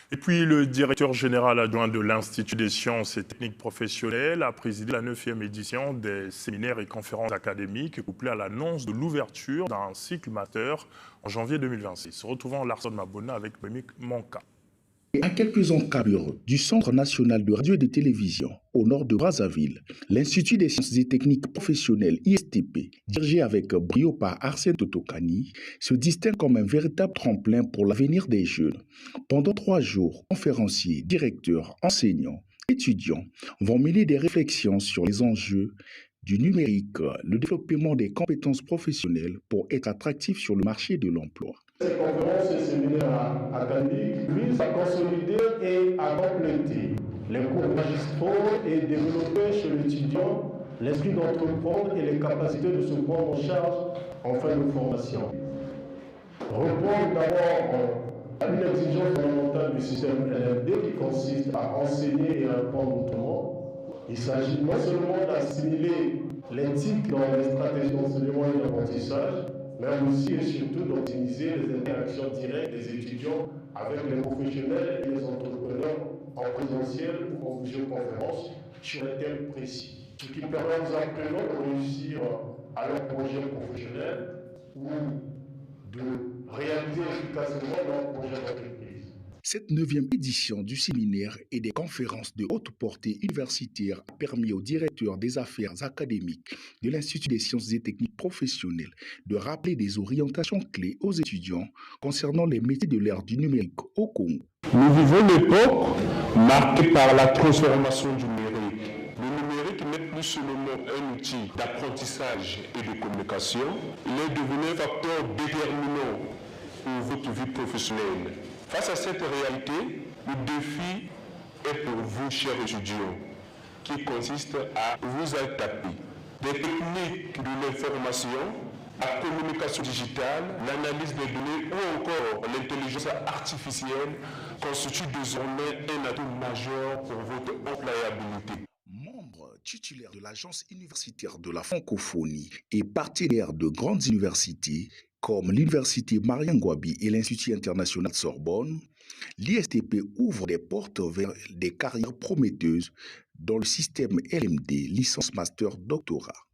Et puis, le directeur général adjoint de l'Institut des sciences et techniques professionnelles a présidé la 9e édition des séminaires et conférences académiques, couplée à l'annonce de l'ouverture d'un cycle master en janvier 2026. Retrouvons Larson Mabona avec Mémic Manka. À quelques encablures du Centre national de radio et de télévision, au nord de Brazzaville, l'Institut des sciences et techniques professionnelles ISTP, dirigé avec brio par Arsène Totokani, se distingue comme un véritable tremplin pour l'avenir des jeunes. Pendant 3 jours, conférenciers, directeurs, enseignants, étudiants vont mener des réflexions sur les enjeux du numérique, le développement des compétences professionnelles pour être attractifs sur le marché de l'emploi. Ces conférences et séminaires académiques visent à consolider et à compléter les cours magistraux et développer chez l'étudiant l'esprit d'entreprendre et les capacités de se prendre en charge en fin de formation. Répondre d'abord à une exigence fondamentale du système LMD qui consiste à enseigner et à apprendre autrement. Il s'agit non seulement d'assimiler l'éthique dans les stratégies d'enseignement et d'apprentissage, mais aussi et surtout d'optimiser les interactions directes des étudiants avec les professionnels et les entrepreneurs en présentiel ou en visioconférence sur un thème précis. Ce qui permet aux apprenants de réussir à leur projet professionnel ou de réaliser efficacement leur projet d'entreprise. Cette 9e édition du séminaire et des conférences de haute portée universitaire a permis au directeur des affaires académiques de l'Institut des sciences et techniques professionnelles de rappeler des orientations clés aux étudiants concernant les métiers de l'ère du numérique au Congo. Nous vivons une époque marquée par la transformation du numérique. Le numérique n'est plus seulement un outil d'apprentissage et de communication, il est devenu un facteur déterminant pour votre vie professionnelle. Face à cette réalité, le défi est pour vous, chers étudiants, qui consiste à vous adapter des techniques de l'information, la communication digitale, l'analyse des données ou encore l'intelligence artificielle constituent désormais un atout majeur pour votre employabilité. Membre titulaire de l'Agence universitaire de la francophonie et partenaire de grandes universités comme l'Université Mariangouabi et l'Institut international Sorbonne, l'ISTP ouvre des portes vers des carrières prometteuses dans le système LMD, licence master doctorat.